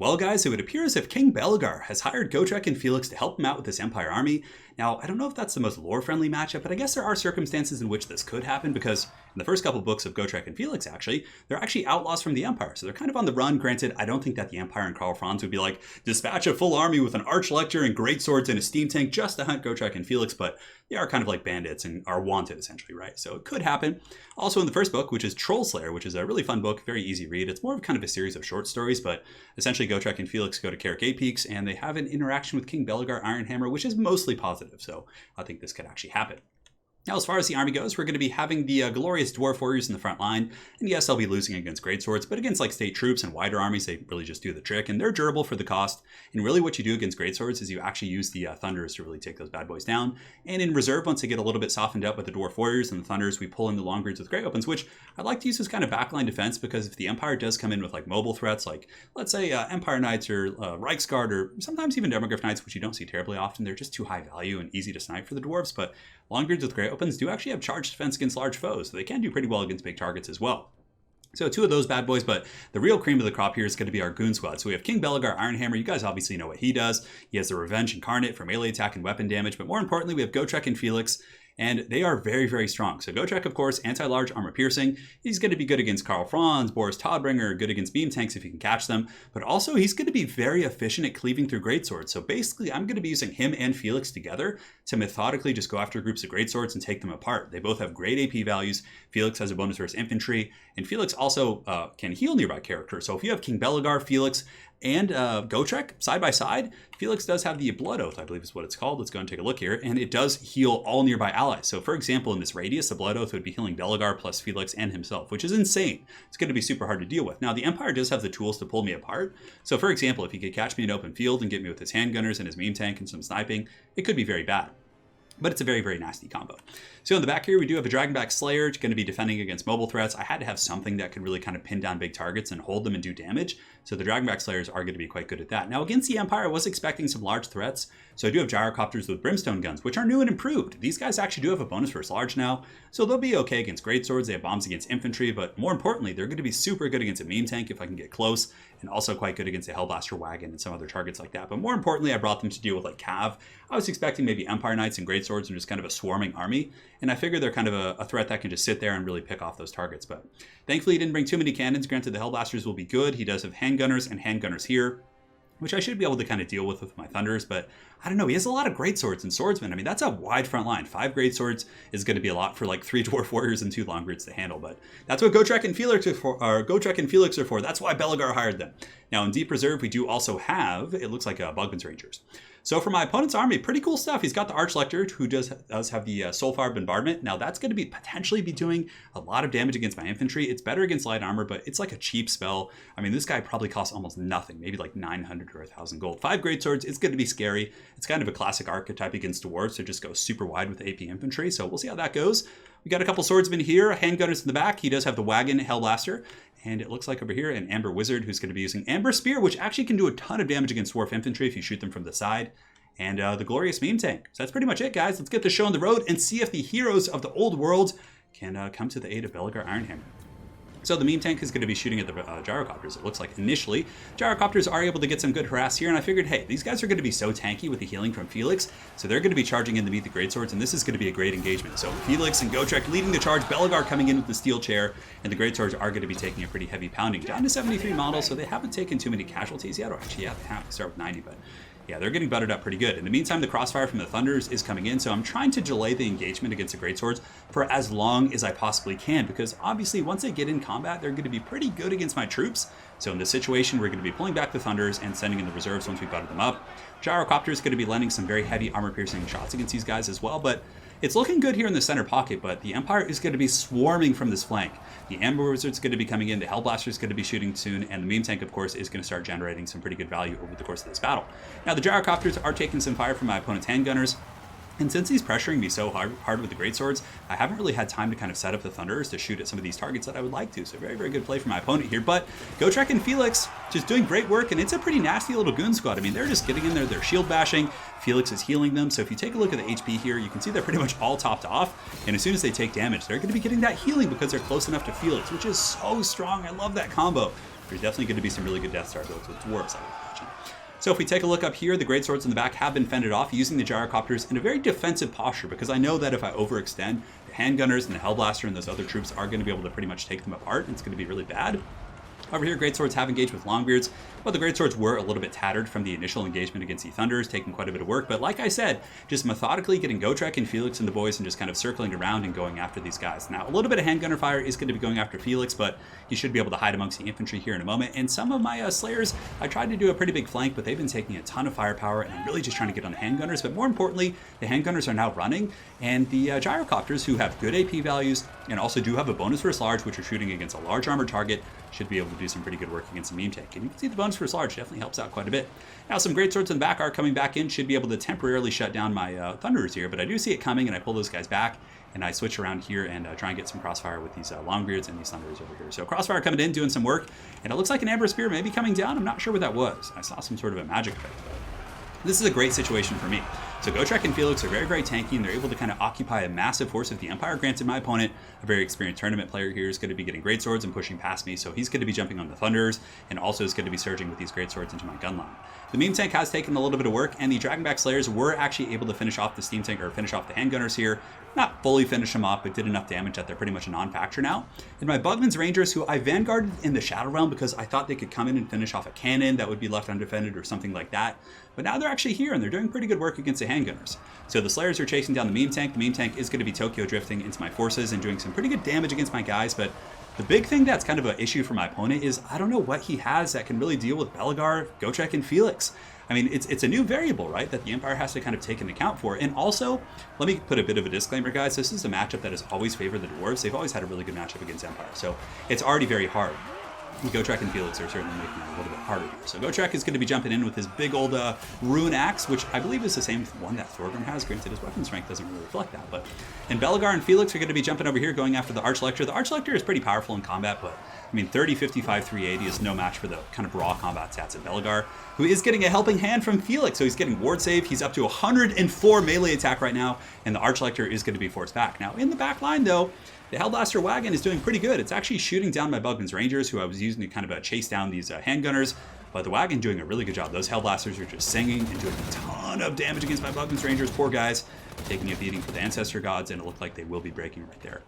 Well, guys, it would appear as if King Belegar has hired Gotrek and Felix to help him out with this Empire army. Now, I don't know if that's the most lore-friendly matchup, but I guess there are circumstances in which this could happen because in the first couple books of Gotrek and Felix, actually, they're actually outlaws from the Empire, so they're kind of on the run. Granted, I don't think that the Empire and Karl Franz would be like, dispatch a full army with an arch-lector and greatswords and a steam tank just to hunt Gotrek and Felix, but they are kind of like bandits and are wanted, essentially, right? So it could happen. Also in the first book, which is Troll Slayer, which is a really fun book, very easy read. It's more of kind of a series of short stories, but essentially Gotrek and Felix go to Carrick Peaks and they have an interaction with King Belegar Ironhammer, which is mostly positive, so I think this could actually happen. Now, as far as the army goes, we're going to be having the glorious Dwarf warriors in the front line. And yes, I'll be losing against greatswords, but against like state troops and wider armies, they really just do the trick. And they're durable for the cost. And really what you do against greatswords is you actually use the Thunders to really take those bad boys down. And in reserve, once they get a little bit softened up with the Dwarf warriors and the Thunders, we pull in the Long Greaves with Great Weapons, which I'd like to use as kind of backline defense, because if the Empire does come in with like mobile threats, like let's say Empire Knights or Reichsguard, or sometimes even Demogryph Knights, which you don't see terribly often, they're just too high value and easy to snipe for the Dwarves. But Long Greaves with Great Weapons do actually have charged defense against large foes, so they can do pretty well against big targets as well. So two of those bad boys, but the real cream of the crop here is going to be our Goon Squad. So we have King Belegar Ironhammer. You guys obviously know what he does. He has the Revenge Incarnate for melee attack and weapon damage, but more importantly, we have Gotrek and Felix, and they are very, very strong. So Gotrek, of course, anti-large armor piercing. He's going to be good against Karl Franz, Boris Todbringer, good against beam tanks if you can catch them. But also, he's going to be very efficient at cleaving through greatswords. So basically, I'm going to be using him and Felix together to methodically just go after groups of greatswords and take them apart. They both have great AP values. Felix has a bonus versus infantry, and Felix also can heal nearby characters. So if you have King Belegar, Felix, and Gotrek side by side, Felix does have the Blood Oath, I believe is what it's called. Let's go and take a look here. And it does heal all nearby allies. So for example, in this radius, the Blood Oath would be healing Belegar plus Felix and himself, which is insane. It's going to be super hard to deal with. Now, the Empire does have the tools to pull me apart. So for example, if he could catch me in open field and get me with his handgunners and his meme tank and some sniping, it could be very bad. But it's a very, very nasty combo. So in the back here, we do have a Dragonback Slayer. It's going to be defending against mobile threats. I had to have something that could really kind of pin down big targets and hold them and do damage. So the Dragonback Slayers are going to be quite good at that. Now against the Empire, I was expecting some large threats. So I do have Gyrocopters with Brimstone guns, which are new and improved. These guys actually do have a bonus versus large now. So they'll be okay against greatswords. They have bombs against infantry, but more importantly, they're going to be super good against a meme tank if I can get close, and also quite good against a Hellblaster wagon and some other targets like that. But more importantly, I brought them to deal with like Cav. I was expecting maybe Empire Knights and greatswords and just kind of a swarming army. And I figured they're kind of a threat that can just sit there and really pick off those targets. But thankfully, he didn't bring too many cannons. Granted, the Hellblasters will be good. He does have handgunners and handgunners here, which I should be able to kind of deal with my Thunders, but I don't know. He has a lot of greatswords and swordsmen. I mean, that's a wide front line. 5 greatswords is going to be a lot for like 3 Dwarf warriors and 2 Long Greaves to handle, but that's what Gotrek and Felix are for. That's why Belegar hired them. Now in Deep Reserve, we do also have, it looks like Bugman's Rangers. So for my opponent's army, pretty cool stuff. He's got the Arch-Lector, who does have the Soulfire Bombardment. Now that's going to be potentially be doing a lot of damage against my infantry. It's better against light armor, but it's like a cheap spell. I mean, this guy probably costs almost nothing, maybe like 900 or 1,000 gold. 5 greatswords, it's going to be scary. It's kind of a classic archetype against dwarves, so just go super wide with AP infantry. So we'll see how that goes. We got a couple swordsmen here, handgunners in the back. He does have the wagon Hellblaster. And it looks like over here an Amber Wizard who's going to be using Amber Spear, which actually can do a ton of damage against dwarf infantry if you shoot them from the side. And the glorious meme tank. So that's pretty much it, guys. Let's get the show on the road and see if the heroes of the old world can come to the aid of Belegar Ironhammer. So the meme tank is going to be shooting at the Gyrocopters, it looks like initially. Gyrocopters are able to get some good harass here, and I figured, hey, these guys are going to be so tanky with the healing from Felix, so they're going to be charging in to meet the greatswords, and this is going to be a great engagement. So Felix and Gotrek leading the charge, Belegar coming in with the steel chair, and the greatswords are going to be taking a pretty heavy pounding. Down to 73 models, so they haven't taken too many casualties yet, or actually, yeah, they have. They start with 90, but yeah, they're getting buttered up pretty good. In the meantime, the crossfire from the Thunders is coming in, so I'm trying to delay the engagement against the greatswords for as long as I possibly can, because obviously once they get in combat, they're going to be pretty good against my troops. So in this situation, we're going to be pulling back the Thunders and sending in the reserves once we butter them up. Gyrocopter is going to be landing some very heavy armor-piercing shots against these guys as well, but it's looking good here in the center pocket, but the Empire is going to be swarming from this flank. The Amber Wizard is going to be coming in, the Hellblaster is going to be shooting soon, and the meme tank, of course, is going to start generating some pretty good value over the course of this battle. Now, the Gyrocopters are taking some fire from my opponent's handgunners, and since he's pressuring me so hard with the greatswords, I haven't really had time to kind of set up the Thunders to shoot at some of these targets that I would like to. So very, very good play from my opponent here. But Gotrek and Felix just doing great work, and it's a pretty nasty little goon squad. I mean, they're just getting in there, they're shield bashing. Felix is healing them. So if you take a look at the HP here, you can see they're pretty much all topped off. And as soon as they take damage, they're going to be getting that healing because they're close enough to Felix, which is so strong. I love that combo. There's definitely going to be some really good Death Star builds with Dwarves, I would imagine. So if we take a look up here, the great swords in the back have been fended off using the gyrocopters in a very defensive posture, because I know that if I overextend, the handgunners and the Hellblaster and those other troops are going to be able to pretty much take them apart, and it's going to be really bad. Over here, greatswords have engaged with Longbeards, but the greatswords were a little bit tattered from the initial engagement against the Thunders, taking quite a bit of work. But like I said, just methodically getting Gotrek and Felix and the boys and just kind of circling around and going after these guys. Now, a little bit of handgunner fire is going to be going after Felix, but he should be able to hide amongst the infantry here in a moment. And some of my Slayers, I tried to do a pretty big flank, but they've been taking a ton of firepower, and I'm really just trying to get on the handgunners. But more importantly, the handgunners are now running, and the gyrocopters, who have good AP values and also do have a bonus versus large, which are shooting against a large armored target, should be able to do some pretty good work against the meme tank. And you can see the bonus versus large definitely helps out quite a bit. Now, some great swords in the back are coming back in, should be able to temporarily shut down my Thunderers here, but I do see it coming, and I pull those guys back, and I switch around here and try and get some crossfire with these Longbeards and these Thunderers over here. So crossfire coming in, doing some work, and it looks like an Amber Spear may be coming down. I'm not sure what that was. I saw some sort of a magic effect. This is a great situation for me. So Gotrek and Felix are very, very tanky, and they're able to kind of occupy a massive force of the Empire. Granted, my opponent, a very experienced tournament player here, is going to be getting great swords and pushing past me, so he's going to be jumping on the Thunderers, and also is going to be surging with these great swords into my gun line. The meme tank has taken a little bit of work, and the Dragonback Slayers were actually able to finish off the steam tank, or finish off the handgunners here. Not fully finish them off, but did enough damage that they're pretty much a non-factor now. And my Bugman's Rangers, who I vanguarded in the Shadow Realm because I thought they could come in and finish off a cannon that would be left undefended or something like that. But now they're actually here, and they're doing pretty good work against the handgunners. So the Slayers are chasing down the meme tank. The meme tank is going to be Tokyo drifting into my forces and doing some pretty good damage against my guys, but the big thing that's kind of an issue for my opponent is I don't know what he has that can really deal with Belegar, Gotrek, and Felix. I mean, it's a new variable, right, that the Empire has to kind of take into account for. And also, let me put a bit of a disclaimer, guys. This is a matchup that has always favored the Dwarves. They've always had a really good matchup against Empire, so it's already very hard. Gotrek and Felix are certainly making it a little bit harder here. So Gotrek is going to be jumping in with his big old Rune Axe, which I believe is the same one that Thorgrim has. Granted, his weapon strength doesn't really reflect that. But and Belegar and Felix are going to be jumping over here, going after the Archlector. The Archlector is pretty powerful in combat, but I mean, 30, 55, 380 is no match for the kind of raw combat stats of Belegar, who is getting a helping hand from Felix. So he's getting ward save. He's up to 104 melee attack right now, and the Archlector is going to be forced back. Now, in the back line, though, the Hellblaster wagon is doing pretty good. It's actually shooting down my Bugman's Rangers, who I was using to kind of chase down these handgunners, but the wagon doing a really good job. Those Hellblasters are just singing and doing a ton of damage against my Bugman's Rangers. Poor guys, taking a beating for the Ancestor Gods, and it looked like they will be breaking right there.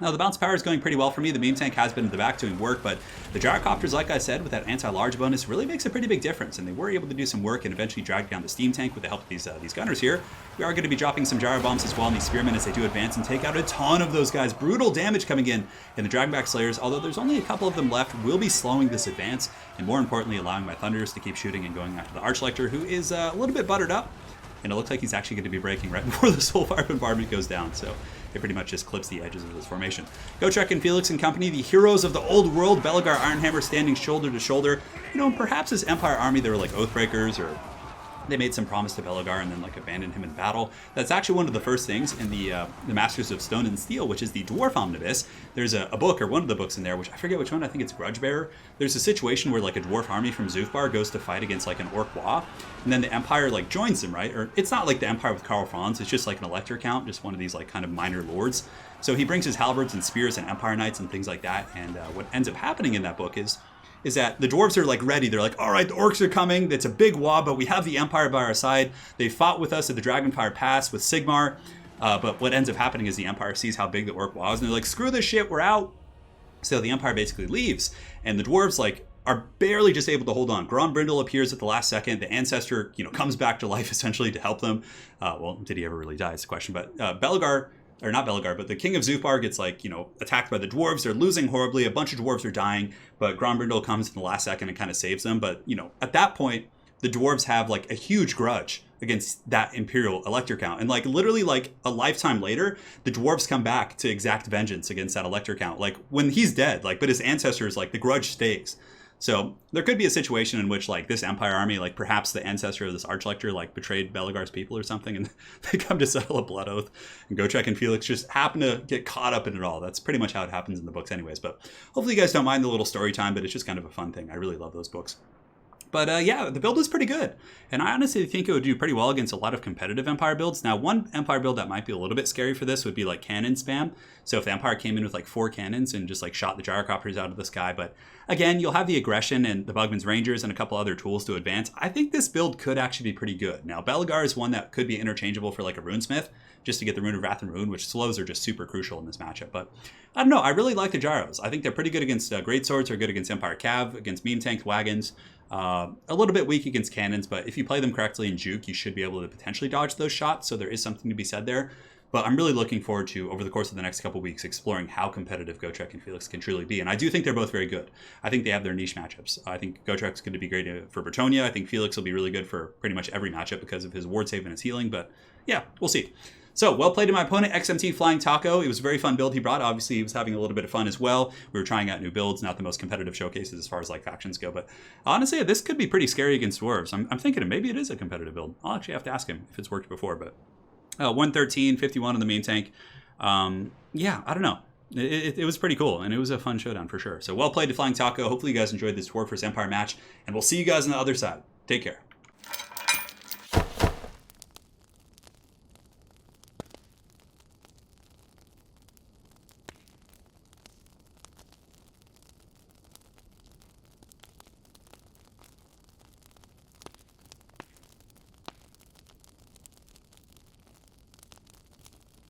Now, the bounce power is going pretty well for me. The meme tank has been in the back doing work, but the gyrocopters, like I said, with that anti-large bonus, really makes a pretty big difference, and they were able to do some work and eventually drag down the steam tank with the help of these gunners here. We are going to be dropping some gyro bombs as well on these spearmen as they do advance and take out a ton of those guys. Brutal damage coming in, and the Dragonback Slayers, although there's only a couple of them left, will be slowing this advance, and more importantly, allowing my Thunders to keep shooting and going after the Archlector, who is a little bit buttered up. And it looks like he's actually going to be breaking right before this whole fire bombardment goes down. So it pretty much just clips the edges of this formation. Gotrek and Felix and company, the heroes of the old world. Belegar, Ironhammer standing shoulder to shoulder. You know, perhaps his Empire army, they were like Oathbreakers, or they made some promise to Belegar and then like abandoned him in battle. That's actually one of the first things in the Masters of Stone and Steel, which is the Dwarf Omnibus. There's a book, or one of the books in there, which I forget which one, I think it's Grudgebearer. There's a situation where like a dwarf army from Zufbar goes to fight against like an Orc Wa, and then the Empire like joins them, right? Or it's not like the Empire with Karl Franz, it's just like an Elector Count, just one of these like kind of minor lords. So he brings his halberds and spears and Empire Knights and things like that, and what ends up happening in that book is that the dwarves are like ready. They're like, all right, the orcs are coming. It's a big Wa, but we have the Empire by our side. They fought with us at the Dragonfire Pass with Sigmar. But what ends up happening is the Empire sees how big the orc was, and they're like, screw this shit, we're out. So the Empire basically leaves, and the dwarves like are barely just able to hold on. Grombrindle appears at the last second. The Ancestor, comes back to life essentially to help them. Well, did he ever really die is the question. But Belegar, or not Belegar, but the King of Zufbar gets attacked by the dwarves. They're losing horribly. A bunch of dwarves are dying, but Grombrindle comes in the last second and kind of saves them. But, at that point, the dwarves have like a huge grudge against that Imperial Elector Count. And literally a lifetime later, the dwarves come back to exact vengeance against that Elector Count. When he's dead, but his ancestors, the grudge stays. So there could be a situation in which this Empire army, perhaps the ancestor of this Archlector betrayed Belegar's people or something, and they come to settle a blood oath, and Gotrek and Felix just happen to get caught up in it all. That's pretty much how it happens in the books anyways, but hopefully you guys don't mind the little story time, but it's just kind of a fun thing. I really love those books. But yeah, the build is pretty good. And I honestly think it would do pretty well against a lot of competitive Empire builds. Now, one Empire build that might be a little bit scary for this would be like cannon spam. So if the Empire came in with like 4 cannons and just like shot the gyrocopters out of the sky. But again, you'll have the aggression and the Bugman's Rangers and a couple other tools to advance. I think this build could actually be pretty good. Now, Belegar is one that could be interchangeable for like a Runesmith, just to get the Rune of Wrath and Rune, which slows are just super crucial in this matchup. But I don't know, I really like the gyros. I think they're pretty good against Great Swords, they're good against Empire Cav, against meme tanks, wagons. A little bit weak against cannons, but if you play them correctly in juke, you should be able to potentially dodge those shots, so there is something to be said there. But I'm really looking forward to, over the course of the next couple weeks, exploring how competitive Gotrek and Felix can truly be. And I do think they're both very good. I think they have their niche matchups. I think Gotrek's going to be great for Bretonia. I think Felix will be really good for pretty much every matchup because of his ward save and his healing. But yeah, we'll see. So, well played to my opponent, XMT Flying Taco. It was a very fun build he brought. Obviously, he was having a little bit of fun as well. We were trying out new builds, not the most competitive showcases as far as like factions go. But honestly, this could be pretty scary against Dwarves. I'm thinking maybe it is a competitive build. I'll actually have to ask him if it's worked before. But 113, 51 on the main tank. Yeah, I don't know. It was pretty cool, and it was a fun showdown for sure. So well played to Flying Taco. Hopefully you guys enjoyed this Dwarf vs Empire match, and we'll see you guys on the other side. Take care.